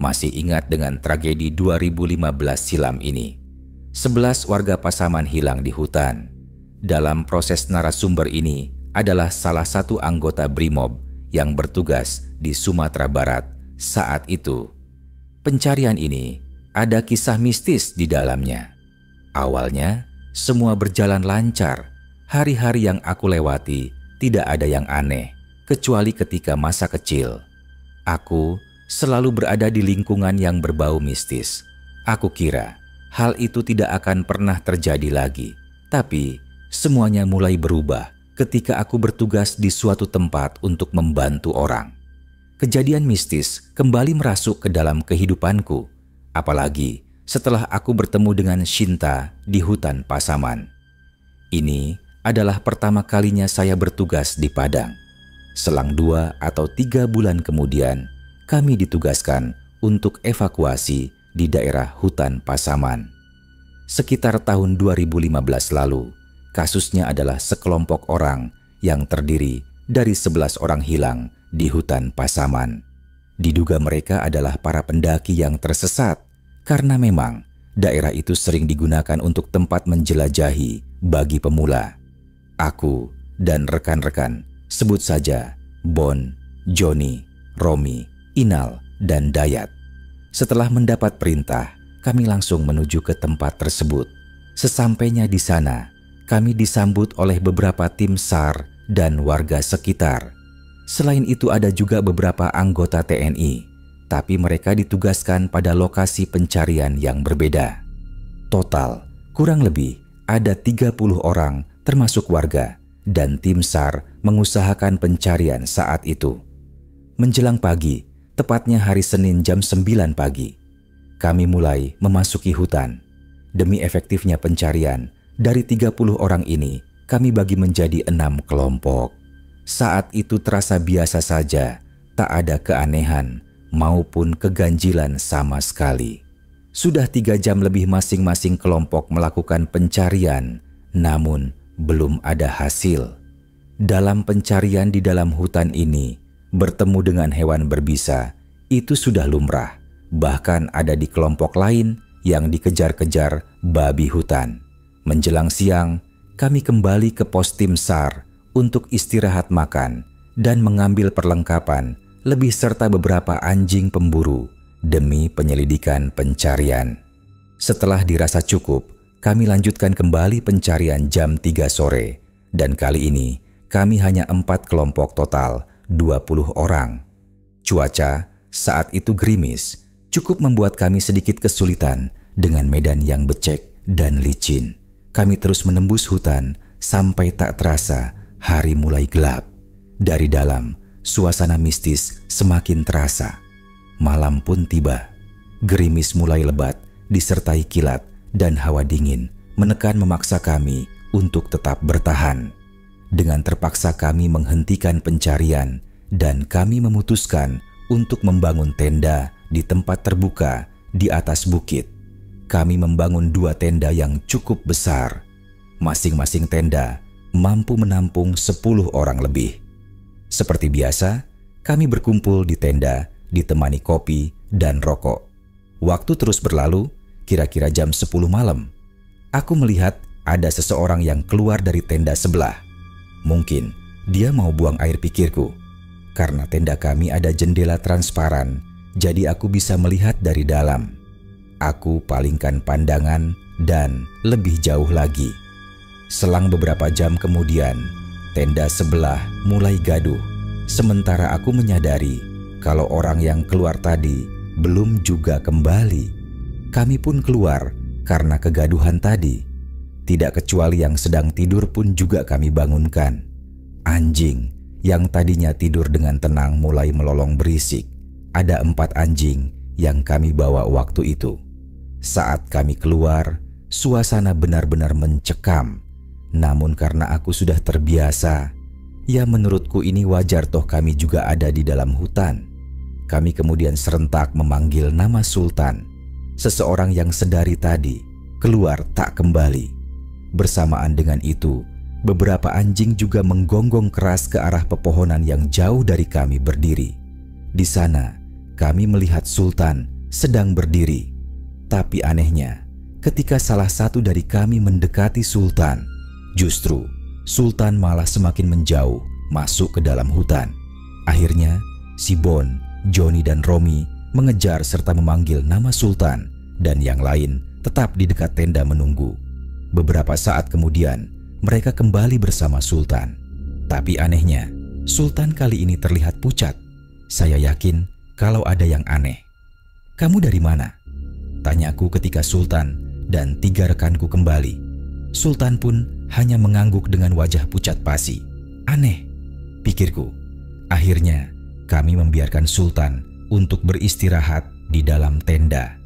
masih ingat dengan tragedi 2015 silam ini. 11 warga Pasaman hilang di hutan. Dalam proses narasumber ini adalah salah satu anggota Brimob yang bertugas di Sumatera Barat saat itu. Pencarian ini ada kisah mistis di dalamnya. Awalnya semua berjalan lancar. Hari-hari yang aku lewati tidak ada yang aneh, kecuali ketika masa kecil. Aku selalu berada di lingkungan yang berbau mistis. Aku kira hal itu tidak akan pernah terjadi lagi. Tapi semuanya mulai berubah ketika aku bertugas di suatu tempat untuk membantu orang. Kejadian mistis kembali merasuk ke dalam kehidupanku, apalagi setelah aku bertemu dengan Shinta di hutan Pasaman. Ini adalah pertama kalinya saya bertugas di Padang. Selang 2 atau 3 bulan kemudian, kami ditugaskan untuk evakuasi di daerah hutan Pasaman. Sekitar tahun 2015 lalu, kasusnya adalah sekelompok orang yang terdiri dari 11 orang hilang di hutan Pasaman. Diduga mereka adalah para pendaki yang tersesat karena memang daerah itu sering digunakan untuk tempat menjelajahi bagi pemula. Aku dan rekan-rekan, sebut saja Bon, Joni, Romi, Inal, dan Dayat. Setelah mendapat perintah, kami langsung menuju ke tempat tersebut. Sesampainya di sana, kami disambut oleh beberapa tim SAR dan warga sekitar. Selain itu ada juga beberapa anggota TNI, tapi mereka ditugaskan pada lokasi pencarian yang berbeda. Total, kurang lebih ada 30 orang termasuk warga, dan tim SAR mengusahakan pencarian saat itu. Menjelang pagi, tepatnya hari Senin jam 9 pagi, kami mulai memasuki hutan. Demi efektifnya pencarian, dari 30 orang ini, kami bagi menjadi 6 kelompok. Saat itu terasa biasa saja, tak ada keanehan maupun keganjilan sama sekali. Sudah 3 jam lebih masing-masing kelompok melakukan pencarian, namun belum ada hasil. Dalam pencarian di dalam hutan ini, bertemu dengan hewan berbisa itu sudah lumrah. Bahkan ada di kelompok lain yang dikejar-kejar babi hutan. Menjelang siang, kami kembali ke pos tim SAR untuk istirahat makan dan mengambil perlengkapan, lebih serta beberapa anjing pemburu demi penyelidikan pencarian. Setelah dirasa cukup, kami lanjutkan kembali pencarian jam 3 sore, dan kali ini kami hanya 4 kelompok total, 20 orang. Cuaca saat itu gerimis, cukup membuat kami sedikit kesulitan dengan medan yang becek dan licin. Kami terus menembus hutan sampai tak terasa hari mulai gelap. Dari dalam, suasana mistis semakin terasa. Malam pun tiba. Gerimis mulai lebat disertai kilat dan hawa dingin menekan memaksa kami untuk tetap bertahan. Dengan terpaksa kami menghentikan pencarian dan kami memutuskan untuk membangun tenda di tempat terbuka di atas bukit. Kami membangun 2 tenda yang cukup besar. Masing-masing tenda mampu menampung 10 orang lebih. Seperti biasa, kami berkumpul di tenda ditemani kopi dan rokok. Waktu terus berlalu. Kira-kira jam 10 malam, aku melihat ada seseorang yang keluar dari tenda sebelah. Mungkin dia mau buang air, pikirku. Karena tenda kami ada jendela transparan, jadi aku bisa melihat dari dalam. Aku palingkan pandangan dan lebih jauh lagi. Selang beberapa jam kemudian, tenda sebelah mulai gaduh. Sementara aku menyadari kalau orang yang keluar tadi belum juga kembali. Kami pun keluar karena kegaduhan tadi. Tidak kecuali yang sedang tidur pun juga kami bangunkan. Anjing yang tadinya tidur dengan tenang mulai melolong berisik. Ada 4 anjing yang kami bawa waktu itu. Saat kami keluar, suasana benar-benar mencekam. Namun karena aku sudah terbiasa, ya menurutku ini wajar toh kami juga ada di dalam hutan. Kami kemudian serentak memanggil nama Sultan. Seseorang yang sedari tadi keluar tak kembali. Bersamaan dengan itu, beberapa anjing juga menggonggong keras ke arah pepohonan yang jauh dari kami berdiri. Di sana, kami melihat Sultan sedang berdiri. Tapi anehnya, ketika salah satu dari kami mendekati Sultan, justru Sultan malah semakin menjauh masuk ke dalam hutan. Akhirnya, si Bon, Johnny dan Romi mengejar serta memanggil nama Sultan, dan yang lain tetap di dekat tenda menunggu. Beberapa saat kemudian, mereka kembali bersama Sultan. Tapi anehnya, Sultan kali ini terlihat pucat. Saya yakin kalau ada yang aneh. "Kamu dari mana?" tanyaku ketika Sultan dan 3 rekanku kembali. Sultan pun hanya mengangguk dengan wajah pucat pasi. Aneh, pikirku. Akhirnya, kami membiarkan Sultan untuk beristirahat di dalam tenda.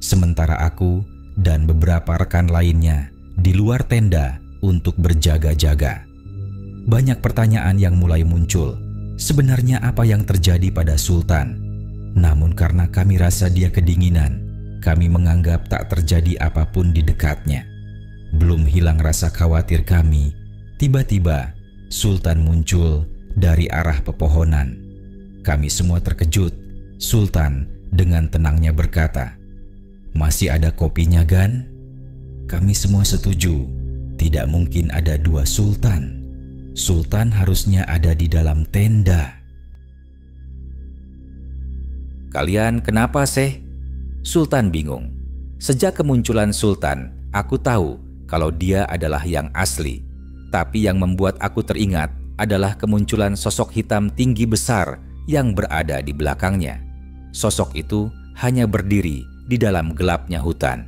Sementara aku dan beberapa rekan lainnya di luar tenda untuk berjaga-jaga. Banyak pertanyaan yang mulai muncul. Sebenarnya apa yang terjadi pada Sultan? Namun karena kami rasa dia kedinginan, kami menganggap tak terjadi apapun di dekatnya. Belum hilang rasa khawatir kami, tiba-tiba Sultan muncul dari arah pepohonan. Kami semua terkejut. Sultan dengan tenangnya berkata, "Masih ada kopinya, Gan?" Kami semua setuju. Tidak mungkin ada 2 Sultan. Sultan harusnya ada di dalam tenda. "Kalian kenapa sih?" Sultan bingung. Sejak kemunculan Sultan, aku tahu kalau dia adalah yang asli. Tapi yang membuat aku teringat adalah kemunculan sosok hitam tinggi besar yang berada di belakangnya. Sosok itu hanya berdiri di dalam gelapnya hutan.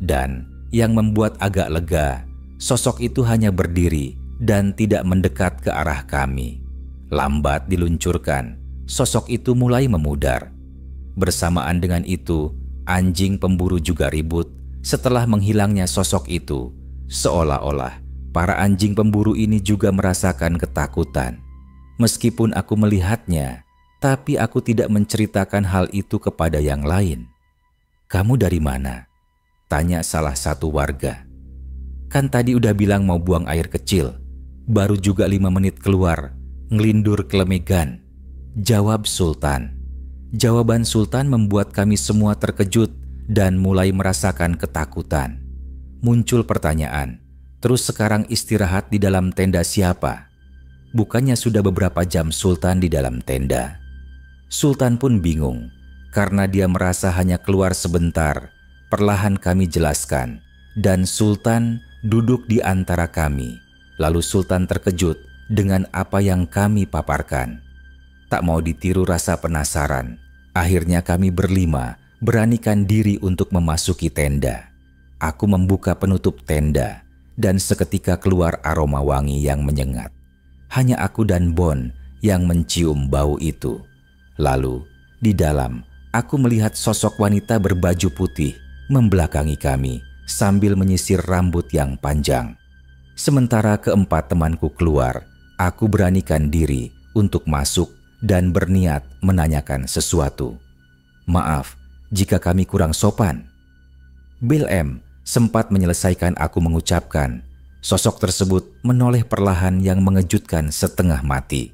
Dan yang membuat agak lega, sosok itu hanya berdiri dan tidak mendekat ke arah kami. Lambat diluncurkan, sosok itu mulai memudar. Bersamaan dengan itu, anjing pemburu juga ribut setelah menghilangnya sosok itu. Seolah-olah para anjing pemburu ini juga merasakan ketakutan. Meskipun aku melihatnya, tapi aku tidak menceritakan hal itu kepada yang lain. "Kamu dari mana?" tanya salah satu warga. "Kan tadi udah bilang mau buang air kecil. Baru juga 5 menit keluar, ngelindur kelemegan," jawab Sultan. Jawaban Sultan membuat kami semua terkejut dan mulai merasakan ketakutan. Muncul pertanyaan, terus sekarang istirahat di dalam tenda siapa? Bukannya sudah beberapa jam Sultan di dalam tenda? Sultan pun bingung, karena dia merasa hanya keluar sebentar. Perlahan kami jelaskan, dan Sultan duduk di antara kami. Lalu Sultan terkejut dengan apa yang kami paparkan. Tak mau ditiru rasa penasaran, akhirnya kami berlima beranikan diri untuk memasuki tenda. Aku membuka penutup tenda, dan seketika keluar aroma wangi yang menyengat. Hanya aku dan Bon yang mencium bau itu. Lalu, di dalam, aku melihat sosok wanita berbaju putih membelakangi kami sambil menyisir rambut yang panjang. Sementara keempat temanku keluar, aku beranikan diri untuk masuk dan berniat menanyakan sesuatu. "Maaf jika kami kurang sopan." Bill M. sempat menyelesaikan aku mengucapkan. Sosok tersebut menoleh perlahan yang mengejutkan setengah mati.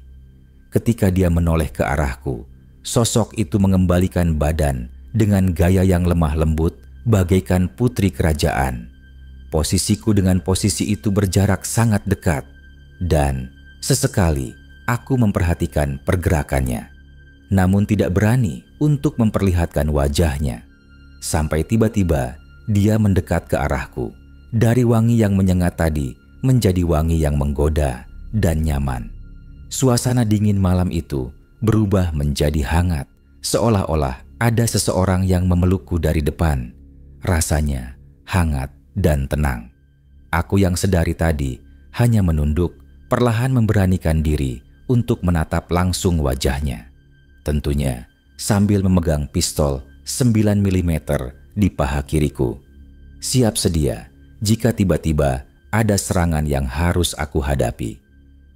Ketika dia menoleh ke arahku, sosok itu mengembalikan badan dengan gaya yang lemah lembut bagaikan putri kerajaan. Posisiku dengan posisi itu berjarak sangat dekat, dan sesekali aku memperhatikan pergerakannya, namun tidak berani untuk memperlihatkan wajahnya. Sampai tiba-tiba dia mendekat ke arahku. Dari wangi yang menyengat tadi menjadi wangi yang menggoda dan nyaman. Suasana dingin malam itu berubah menjadi hangat, seolah-olah ada seseorang yang memelukku dari depan. Rasanya hangat dan tenang. Aku yang sedari tadi hanya menunduk, perlahan memberanikan diri untuk menatap langsung wajahnya. Tentunya sambil memegang pistol 9 mm di paha kiriku. Siap sedia jika tiba-tiba ada serangan yang harus aku hadapi.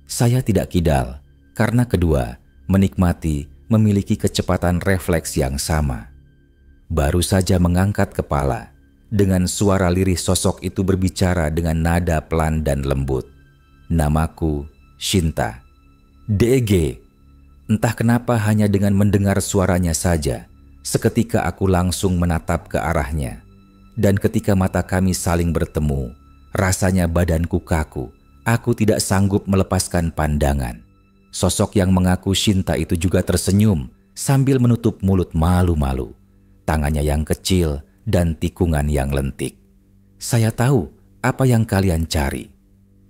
Saya tidak kidal karena kedua menikmati memiliki kecepatan refleks yang sama. Baru saja mengangkat kepala, dengan suara lirih sosok itu berbicara dengan nada pelan dan lembut. "Namaku Shinta." DG. Entah kenapa hanya dengan mendengar suaranya saja, Seketika aku langsung menatap ke arahnya, dan ketika mata kami saling bertemu, rasanya badanku kaku. Aku tidak sanggup melepaskan pandangan. Sosok yang mengaku Shinta itu juga tersenyum sambil menutup mulut malu-malu. Tangannya yang kecil dan tikungan yang lentik. "Saya tahu apa yang kalian cari,"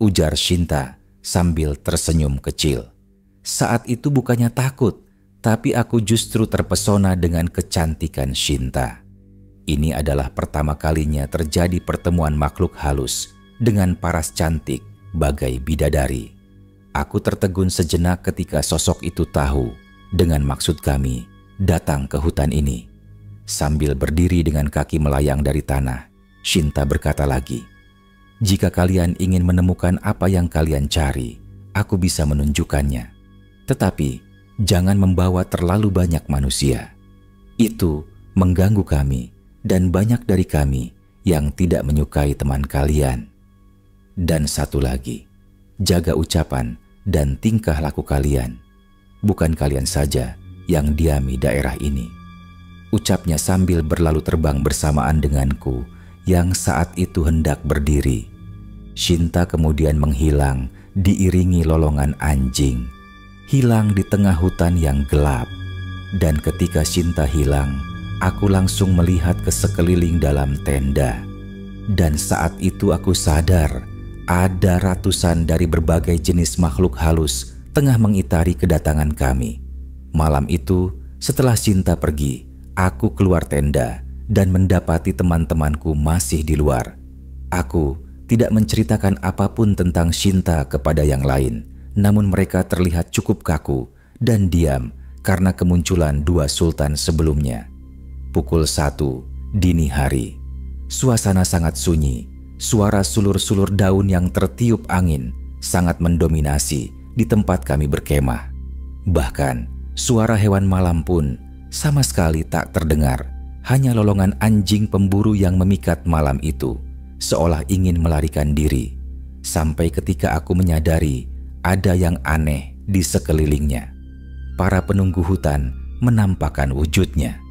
ujar Shinta sambil tersenyum kecil. Saat itu bukannya takut, tapi aku justru terpesona dengan kecantikan Shinta. Ini adalah pertama kalinya terjadi pertemuan makhluk halus dengan paras cantik bagai bidadari. Aku tertegun sejenak ketika sosok itu tahu dengan maksud kami datang ke hutan ini. Sambil berdiri dengan kaki melayang dari tanah, Shinta berkata lagi, "Jika kalian ingin menemukan apa yang kalian cari, aku bisa menunjukkannya. Tetapi jangan membawa terlalu banyak manusia. Itu mengganggu kami dan banyak dari kami yang tidak menyukai teman kalian. Dan satu lagi, jaga ucapan dan tingkah laku kalian. Bukan kalian saja yang diami daerah ini," ucapnya sambil berlalu terbang bersamaan denganku yang saat itu hendak berdiri. Shinta kemudian menghilang diiringi lolongan anjing, hilang di tengah hutan yang gelap. Dan ketika Shinta hilang, aku langsung melihat ke sekeliling dalam tenda. Dan saat itu aku sadar ada ratusan dari berbagai jenis makhluk halus tengah mengitari kedatangan kami. Malam itu, setelah Shinta pergi, aku keluar tenda dan mendapati teman-temanku masih di luar. Aku tidak menceritakan apapun tentang Shinta kepada yang lain, namun mereka terlihat cukup kaku dan diam karena kemunculan dua sultan sebelumnya. Pukul 1 dini hari. Suasana sangat sunyi. Suara sulur-sulur daun yang tertiup angin sangat mendominasi di tempat kami berkemah. Bahkan suara hewan malam pun sama sekali tak terdengar. Hanya lolongan anjing pemburu yang memikat malam itu, seolah ingin melarikan diri. Sampai ketika aku menyadari ada yang aneh di sekelilingnya. Para penunggu hutan menampakkan wujudnya.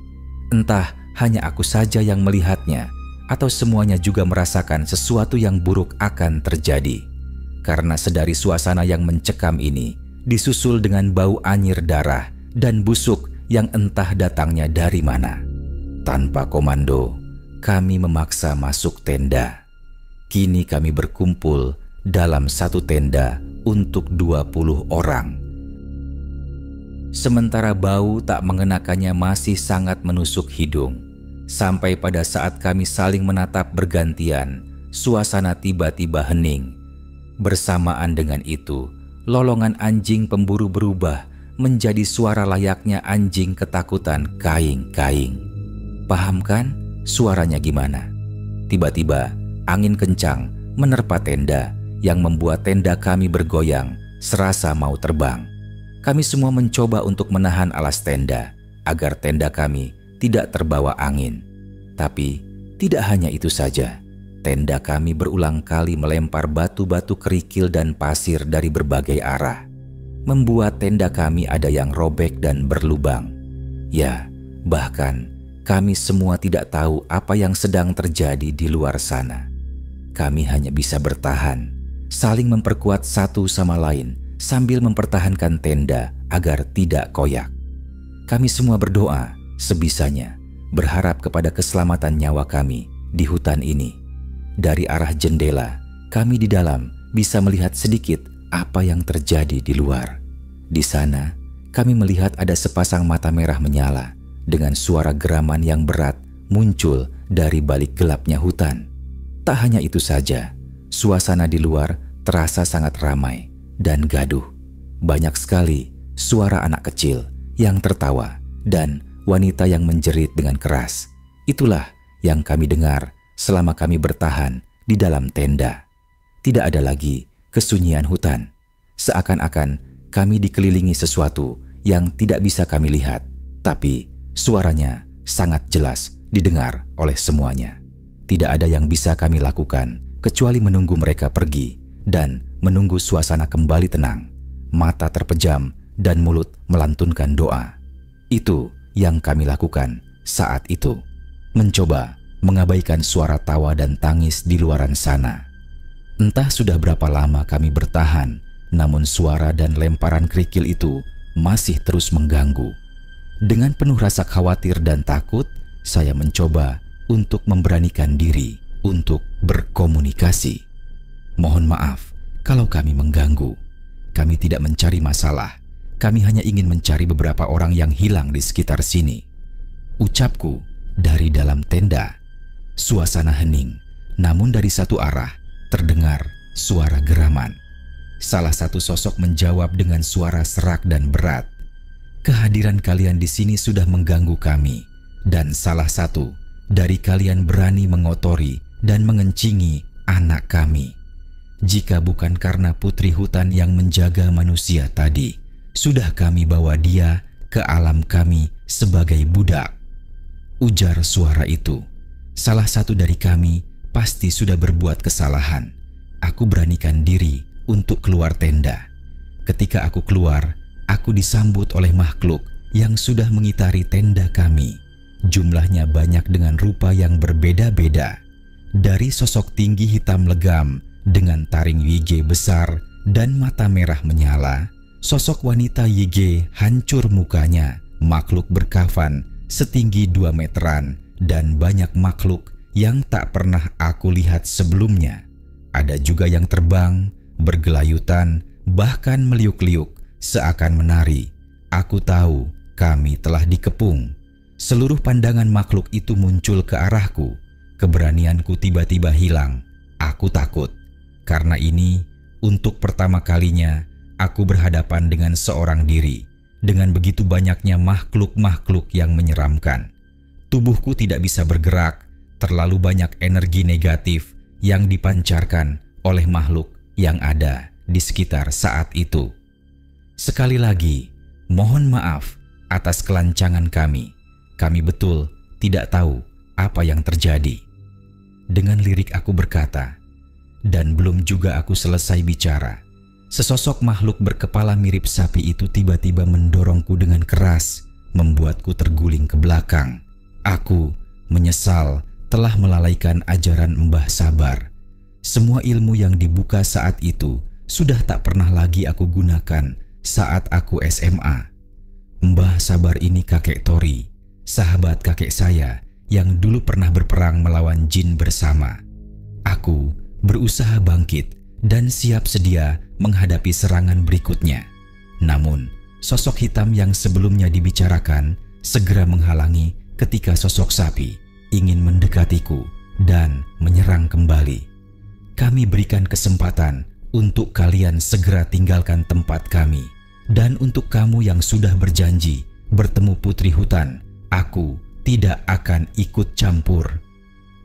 Entah hanya aku saja yang melihatnya, atau semuanya juga merasakan sesuatu yang buruk akan terjadi. Karena sedari suasana yang mencekam ini disusul dengan bau anyir darah dan busuk yang entah datangnya dari mana. Tanpa komando, kami memaksa masuk tenda. Kini kami berkumpul dalam satu tenda untuk 20 orang. Sementara bau tak mengenakannya masih sangat menusuk hidung. Sampai pada saat kami saling menatap bergantian, suasana tiba-tiba hening. Bersamaan dengan itu, lolongan anjing pemburu berubah menjadi suara layaknya anjing ketakutan kaing-kaing. Paham kan suaranya gimana? Tiba-tiba angin kencang menerpa tenda yang membuat tenda kami bergoyang serasa mau terbang. Kami semua mencoba untuk menahan alas tenda agar tenda kami tidak terbawa angin. Tapi tidak hanya itu saja, tenda kami berulang kali melempar batu-batu kerikil dan pasir dari berbagai arah, membuat tenda kami ada yang robek dan berlubang. Ya, bahkan kami semua tidak tahu apa yang sedang terjadi di luar sana. Kami hanya bisa bertahan, saling memperkuat satu sama lain sambil mempertahankan tenda agar tidak koyak. Kami semua berdoa sebisanya, berharap kepada keselamatan nyawa kami di hutan ini. Dari arah jendela, kami di dalam bisa melihat sedikit apa yang terjadi di luar. Di sana, kami melihat ada sepasang mata merah menyala dengan suara geraman yang berat muncul dari balik gelapnya hutan. Tak hanya itu saja, suasana di luar terasa sangat ramai dan gaduh. Banyak sekali suara anak kecil yang tertawa dan wanita yang menjerit dengan keras. Itulah yang kami dengar selama kami bertahan di dalam tenda. Tidak ada lagi kesunyian hutan. Seakan-akan kami dikelilingi sesuatu yang tidak bisa kami lihat, tapi suaranya sangat jelas didengar oleh semuanya. Tidak ada yang bisa kami lakukan kecuali menunggu mereka pergi dan menunggu suasana kembali tenang. Mata terpejam dan mulut melantunkan doa. Itu yang kami lakukan saat itu, mencoba mengabaikan suara tawa dan tangis di luaran sana. Entah sudah berapa lama kami bertahan, namun suara dan lemparan kerikil itu masih terus mengganggu. Dengan penuh rasa khawatir dan takut, saya mencoba untuk memberanikan diri untuk berkomunikasi. Mohon maaf kalau kami mengganggu. Kami tidak mencari masalah. Kami hanya ingin mencari beberapa orang yang hilang di sekitar sini. Ucapku dari dalam tenda. Suasana hening, namun dari satu arah terdengar suara geraman. Salah satu sosok menjawab dengan suara serak dan berat. Kehadiran kalian di sini sudah mengganggu kami, dan salah satu dari kalian berani mengotori dan mengencingi anak kami. Jika bukan karena putri hutan yang menjaga manusia tadi, sudah kami bawa dia ke alam kami sebagai budak. Ujar suara itu. Salah satu dari kami pasti sudah berbuat kesalahan. Aku beranikan diri untuk keluar tenda. Ketika aku keluar, aku disambut oleh makhluk yang sudah mengitari tenda kami. Jumlahnya banyak dengan rupa yang berbeda-beda. Dari sosok tinggi hitam legam dengan taring yige besar dan mata merah menyala, sosok wanita yige hancur mukanya, makhluk berkafan setinggi 2 meteran, dan banyak makhluk yang tak pernah aku lihat sebelumnya. Ada juga yang terbang, bergelayutan, bahkan meliuk-liuk seakan menari. Aku tahu kami telah dikepung. Seluruh pandangan makhluk itu muncul ke arahku. Keberanianku tiba-tiba hilang. Aku takut. Karena ini, untuk pertama kalinya, aku berhadapan dengan seorang diri. Dengan begitu banyaknya makhluk-makhluk yang menyeramkan. Tubuhku tidak bisa bergerak, terlalu banyak energi negatif yang dipancarkan oleh makhluk yang ada di sekitar saat itu. Sekali lagi, mohon maaf atas kelancangan kami. Kami betul tidak tahu apa yang terjadi. Dengan lirik aku berkata, dan belum juga aku selesai bicara, sesosok makhluk berkepala mirip sapi itu tiba-tiba mendorongku dengan keras, membuatku terguling ke belakang. Aku menyesal telah melalaikan ajaran Mbah Sabar. Semua ilmu yang dibuka saat itu sudah tak pernah lagi aku gunakan saat aku SMA. Mbah Sabar ini kakek Tori, sahabat kakek saya yang dulu pernah berperang melawan jin bersama. Aku berusaha bangkit dan siap sedia menghadapi serangan berikutnya. Namun, sosok hitam yang sebelumnya dibicarakan segera menghalangi ketika sosok sapi ingin mendekatiku dan menyerang kembali. Kami berikan kesempatan untuk kalian segera tinggalkan tempat kami. Dan untuk kamu yang sudah berjanji bertemu putri hutan, aku tidak akan ikut campur.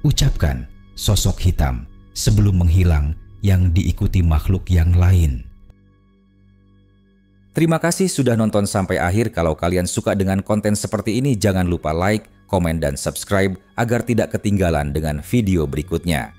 Ucapkan sosok hitam sebelum menghilang yang diikuti makhluk yang lain. Terima kasih sudah nonton sampai akhir. Kalau kalian suka dengan konten seperti ini, jangan lupa like, komen, dan subscribe agar tidak ketinggalan dengan video berikutnya.